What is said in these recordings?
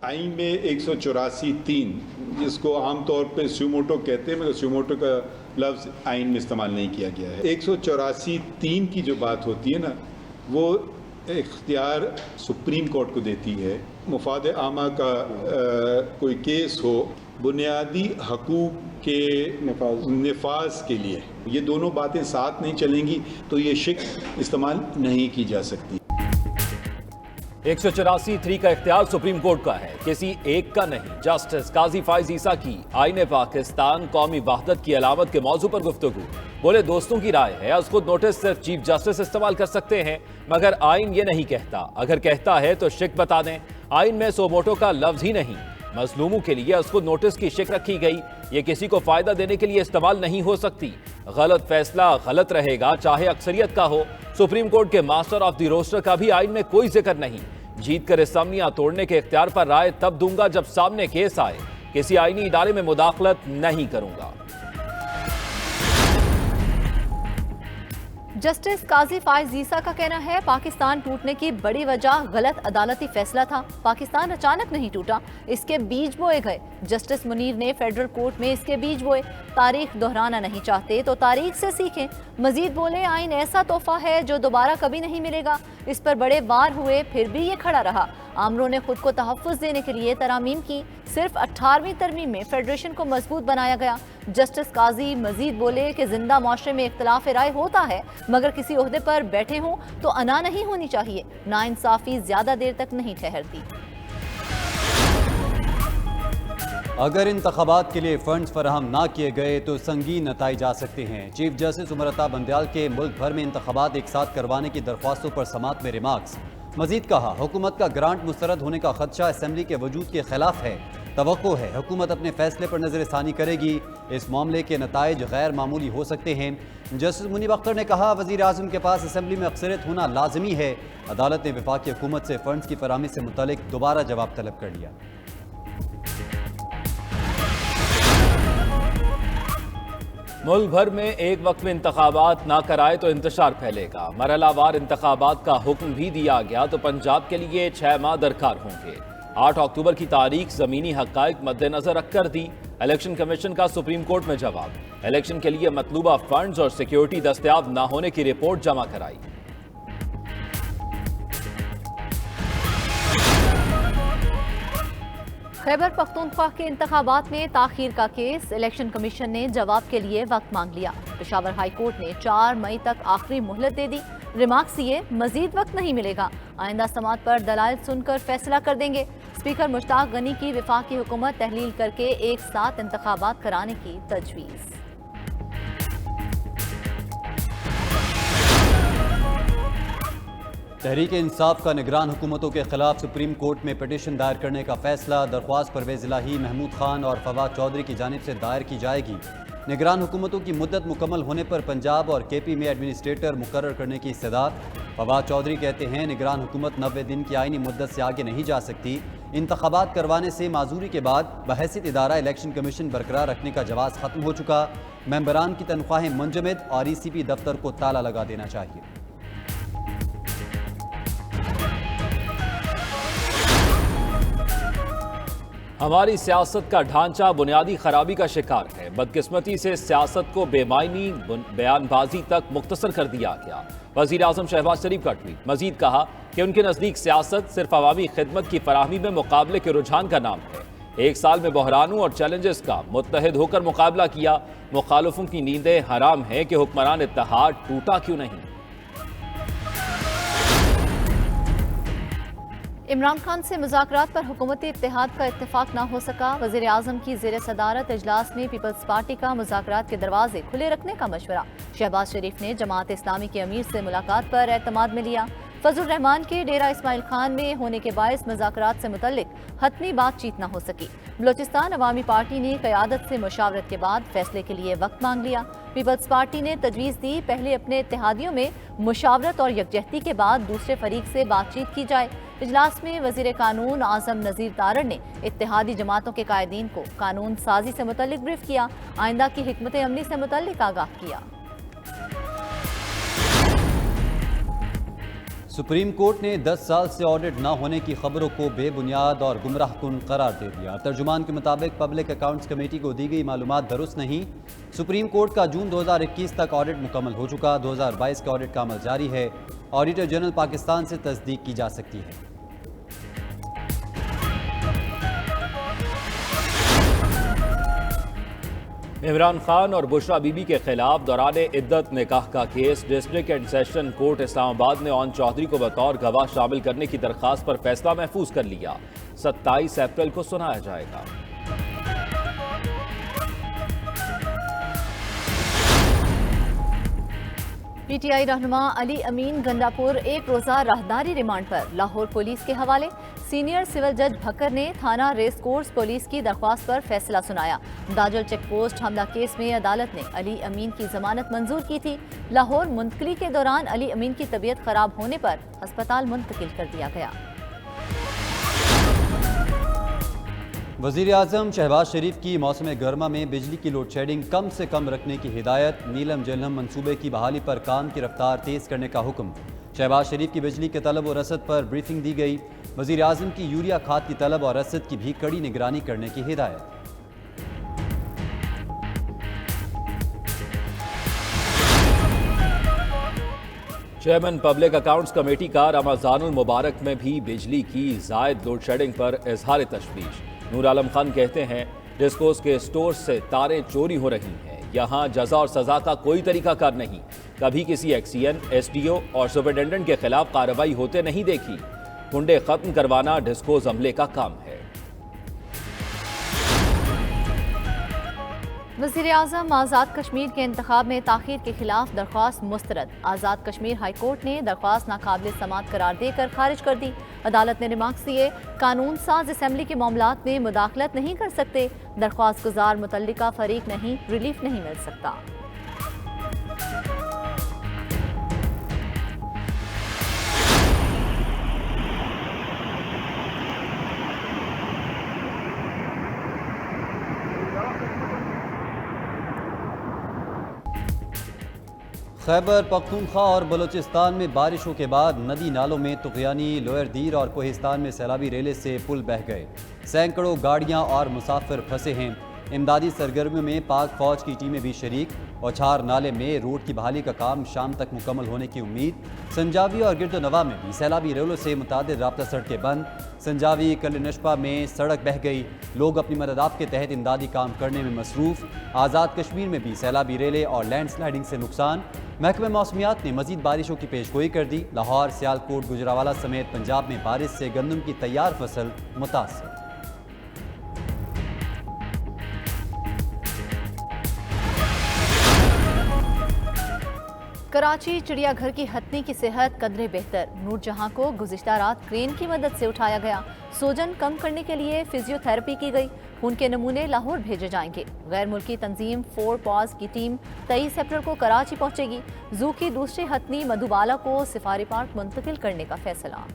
आइन में 184(3 जिसको आमतौर पे स्यूमोटो कहते हैं, मगर स्यूमोटो का लफ्ज़ आइन में इस्तेमाल नहीं किया गया है। 184(3 की जो बात होती है ना, वो इख्तियार सुप्रीम कोर्ट को देती है। मुफाद आमा का कोई केस हो बुनियादी हकूक़ के नफाज के लिए, ये दोनों बातें साथ नहीं चलेंगी तो ये शिक इस्तेमाल नहीं की जा सकती। 184(3 का इख्तियार सुप्रीम कोर्ट का है, किसी एक का नहीं। जस्टिस काजी फाइज ईसा की आईने पाकिस्तान कौमी वहदत की अलामत के मौजू पर गुफ्तगू। बोले दोस्तों की राय है, आज खुद नोटिस सिर्फ चीफ जस्टिस इस्तेमाल कर सकते हैं, मगर आइन ये नहीं कहता। अगर कहता है तो शिक बता दें। आइन में सोमोटो का लफ्ज ही नहीं। मजलूमों के लिए उसको नोटिस की शिक रखी गई, ये किसी को फायदा देने के लिए इस्तेमाल नहीं हो सकती। गलत फैसला गलत रहेगा, चाहे अक्सरियत का हो। सुप्रीम कोर्ट के मास्टर ऑफ द रोस्टर का भी आइन में कोई जिक्र नहीं। जीत कर असम्बलियां तोड़ने के इख्तियार पर राय तब दूंगा जब सामने केस आए। किसी आईनी इदारे में मुदाखलत नहीं करूंगा। जस्टिस काजी फाइज ईसा का कहना है, पाकिस्तान टूटने की बड़ी वजह गलत अदालती फैसला था। पाकिस्तान अचानक नहीं टूटा, इसके बीज बोए गए। जस्टिस मुनीर ने फेडरल कोर्ट में इसके बीज बोए। तारीख दोहराना नहीं चाहते तो तारीख से सीखें। मजीद बोले, आइन ऐसा तोहफा है जो दोबारा कभी नहीं मिलेगा। इस पर बड़े वार हुए, फिर भी ये खड़ा रहा। आमरों ने खुद को तहफ़्फ़ुज़ देने के लिए तरामीम की। सिर्फ 18वीं तरमीम में फेडरेशन को मजबूत बनाया गया। जस्टिस काजी मजीद बोले कि जिंदा माशरे में इख्तिलाफ राय होता है, मगर किसी ओहदे पर बैठे हों तो अना नहीं होनी चाहिए। नाइंसाफी ज्यादा देर तक नहीं ठहरती। अगर इंतखाबात के लिए फंड्स फराहम ना किए गए तो संगीन नताइज आ सकते हैं। चीफ जस्टिस उमर अता बंदयाल के मुल्क भर में इंतखाबात एक साथ करवाने की दरख्वास्तों पर समात में रिमार्क्स। मजीद कहा, हुकूमत का ग्रांट मुस्तरद होने का खदशा असम्बली के वजूद के खिलाफ है। तवक्को है हुकूमत अपने फैसले पर नजर सानी करेगी। इस मामले के नताइज गैर मामूली हो सकते हैं। जस्टिस मुनीब अख्तर ने कहा, वज़ीर आज़म के पास असम्बली में अक्सरियत होना लाजमी है। अदालत ने वफाकी हुकूमत से फंड्स की फराहमी से मुतालिक दोबारा जवाब तलब कर लिया। मुल्क भर में एक वक्त में इंतखाबात ना कराए तो इंतशार फैलेगा। मरहलावार इंतखाबात का हुक्म भी दिया गया तो पंजाब के लिए 6 माह दरकार होंगे। 8 अक्टूबर की तारीख ज़मीनी हक़ाइक़ मद्देनज़र रखकर दी। इलेक्शन कमीशन का सुप्रीम कोर्ट में जवाब। इलेक्शन के लिए मतलूबा फंड्स और सिक्योरिटी दस्तयाब ना होने की रिपोर्ट जमा कराई। खैबर पख्तूनख्वा के इंतखाबात में ताखीर का केस। इलेक्शन कमीशन ने जवाब के लिए वक्त मांग लिया। पेशावर हाई कोर्ट ने 4 मई तक आखिरी मोहलत दे दी। रिमार्क्स ये, मजीद वक्त नहीं मिलेगा, आइंदा समात पर दलाइल सुनकर फैसला कर देंगे। स्पीकर मुश्ताक गनी की वफाकी हुकूमत तहलील करके एक साथ इंतखाबात कराने की तजवीज़। तहरीक इंसाफ का निगरान हुकूमतों के खिलाफ सुप्रीम कोर्ट में पिटीशन दायर करने का फैसला। दरख्वास्त परवेज़ इलाही, महमूद खान और फवाद चौधरी की जानिब से दायर की जाएगी। निगरान हुकूमतों की मुद्दत मुकम्मल होने पर पंजाब और केपी में एडमिनिस्ट्रेटर मुकर्रर करने की इस्तदाद। फवाद चौधरी कहते हैं, निगरान हुकूमत 90 दिन की आईनी मुद्दत से आगे नहीं जा सकती। इंतखाबात करवाने से माजूरी के बाद बहैसियत इदारा इलेक्शन कमीशन बरकरार रखने का जवाज़ खत्म हो चुका। मेंबरान की तनख्वाहें मुंजमद और ECP दफ्तर को ताला लगा देना चाहिए। हमारी सियासत का ढांचा बुनियादी खराबी का शिकार है। बदकिस्मती से सियासत को बेमायनी बयानबाजी तक मुख्तसर कर दिया गया। वज़ीर आज़म शहबाज शरीफ का ट्वीट। मजीद कहा कि उनके नज़दीक सियासत सिर्फ अवामी खिदमत की फराहमी में मुकाबले के रुझान का नाम है। 1 साल में बहरानों और चैलेंजेस का मुत्तहिद होकर मुकाबला किया। मुखालिफों की नींदें हराम है कि हुक्मरान इत्तेहाद टूटा क्यों नहीं। इमरान खान से मुज़ाकरात पर हुकूमती इत्तेहाद का इत्तेफाक ना हो सका। वज़ीर आज़म की ज़ेर सदारत इजलास में पीपल्स पार्टी का मुज़ाकरात के दरवाजे खुले रखने का मशवरा। शहबाज शरीफ ने जमात इस्लामी के अमीर से मुलाकात पर एतमाद में लिया। फजल रहमान के डेरा इस्माइल खान में होने के बायस मुज़ाकरात से मुतल्लिक हतमी बातचीत न हो सकी। बलोचिस्तान अवामी पार्टी ने क़यादत से मुशावरत के बाद फैसले के लिए वक्त मांग लिया। पीपल्स पार्टी ने तजवीज़ दी, पहले अपने इत्तेहादियों में मुशावरत और यकजहती के बाद दूसरे फरीक से बातचीत की जाए। इजलास में वज़ीर कानून आज़म नज़ीर तारड़ ने इत्तेहादी जमातों के कायदीन को कानून साजी से मुतल्लिक ब्रीफ किया। आइंदा की हिकमत अमली से मुतल्लिक आगाह किया। सुप्रीम कोर्ट ने 10 साल से ऑडिट न होने की खबरों को बेबुनियाद और गुमराह कुन करार दे दिया। तर्जुमान के मुताबिक पब्लिक अकाउंट्स कमेटी को दी गई मालूमात दुरुस्त नहीं। सुप्रीम कोर्ट का जून 2021 तक ऑडिट मुकम्मल हो चुका। 2022 के ऑडिट का अमल जारी है। ऑडिटर जनरल पाकिस्तान से तस्दीक की जा सकती है। इमरान खान और बुशरा बीबी के खिलाफ दौरान इद्दत निकाह का case district and session court Islamabad ने ओन चौधरी को बतौर गवाह शामिल करने की दरख्वास्त पर फैसला महफूज कर लिया। 27 अप्रैल को सुनाया जाएगा। पीटीआई रहनुमा अली अमीन गंडापुर एक रोजा राहदारी रिमांड पर लाहौर पुलिस के हवाले। सीनियर सिविल जज भक्कर ने थाना रेस कोर्स पुलिस की दरख्वास्त पर फैसला सुनाया। दाजल चेक पोस्ट हमला केस में अदालत ने अली अमीन की जमानत मंजूर की थी। लाहौर मुंतकली के दौरान अली अमीन की तबीयत खराब होने पर अस्पताल मुंतकिल कर दिया गया। वज़ीर आज़म शहबाज शरीफ की मौसम गर्मा में बिजली की लोड शेडिंग कम से कम रखने की हिदायत। नीलम जलहम मंसूबे की बहाली पर काम की रफ्तार तेज़ करने का हुक्म। शहबाज शरीफ की बिजली के तलब और रसद पर ब्रीफिंग दी गई। वज़ीर आज़म की यूरिया खाद की तलब और रसद की भी कड़ी निगरानी करने की हिदायत। चेयरमैन पब्लिक अकाउंट्स कमेटी का रमज़ानुल मुबारक में भी बिजली की ज़ायद लोड शेडिंग पर इजहार तशवीश। नूर आलम खान कहते हैं डिस्कोस के स्टोर से तारें चोरी हो रही हैं। यहाँ जजा और सजा का कोई तरीका कार नहीं। कभी किसी एक्सीएन, एसडीओ और सुपरिटेंडेंट के खिलाफ कार्रवाई होते नहीं देखी। कुंडे खत्म करवाना डिस्कोस अमले का काम है। वज़ीर आज़म आज़ाद कश्मीर के इंतखाब में ताख़ीर के खिलाफ दरख्वास्त मुस्तरद। आज़ाद कश्मीर हाई कोर्ट ने दरख्वास्त नाकाबिल समात करार देकर खारिज कर दी। अदालत ने रिमार्क्स दिए, कानून साज असम्बली के मामलात में मुदाखलत नहीं कर सकते। दरख्वास्त गुजार मुतल्लिका फरीक नहीं, रिलीफ नहीं मिल सकता। खैबर पख्तूनख्वा और बलूचिस्तान में बारिशों के बाद नदी नालों में तुग़यानी, लोअर दीर और कोहिस्तान में सैलाबी रेले से पुल बह गए। सैकड़ों गाड़ियां और मुसाफिर फंसे हैं। इमदादी सरगर्मियों में पाक फौज की टीमें भी शरीक। औछार नाले में रोड की बहाली का काम शाम तक मुकम्मल होने की उम्मीद। संजावी और गिरदोनवा में भी सैलाबी रेलों से मुतादिद राब्ता सड़कें बंद। संजावी कल नशपा में सड़क बह गई। लोग अपनी मदद के तहत इमदादी काम करने में मसरूफ़। आज़ाद कश्मीर में भी सैलाबी रेले और लैंड स्लाइडिंग से नुकसान। महकमे मौसमियात ने मजीद बारिशों की पेशगोई कर दी। लाहौर, सियालकोट, गुजरावाला समेत पंजाब में बारिश से गंदम की तैयार फसल मुतासर। कराची चिड़ियाघर की हथनी की सेहत कदरे बेहतर। नूरजहां को गुज़िश्ता रात क्रेन की मदद से उठाया गया। सूजन कम करने के लिए फिजियोथेरेपी की गई। खून के नमूने लाहौर भेजे जाएंगे। गैर मुल्की तंजीम 4 पॉज की टीम 23 अप्रैल को कराची पहुंचेगी। जू की दूसरी हथनी मधुबाला को सफारी पार्क मुंतकिल करने का फैसला।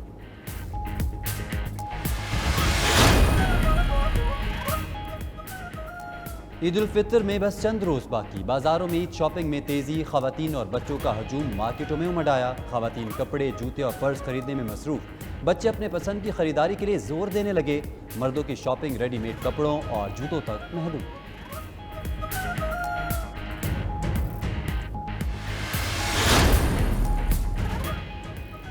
ईद उल फितर में बस चंद रोज बाकी। बाजारों में ईद शॉपिंग में तेजी। खवातीन और बच्चों का हजूम मार्केटों में उमड़ आया। खवातीन कपड़े, जूते और पर्स खरीदने में मसरूफ। बच्चे अपने पसंद की खरीदारी के लिए जोर देने लगे। मर्दों की शॉपिंग रेडीमेड कपड़ों और जूतों तक महदूद।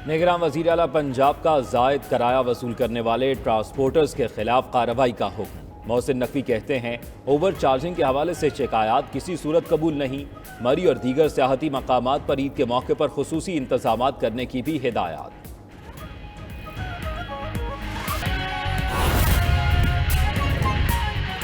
निगरान वज़ीर आला पंजाब का जायद किराया वसूल करने वाले ट्रांसपोर्टर्स के खिलाफ कार्रवाई का हुक्म। मोहसिन नकवी कहते हैं ओवर चार्जिंग के हवाले से शिकायत किसी सूरत कबूल नहीं। मरी और दीगर सियाहती मकामात पर ईद के मौके पर खुसूसी इंतजामात करने की भी हिदायत।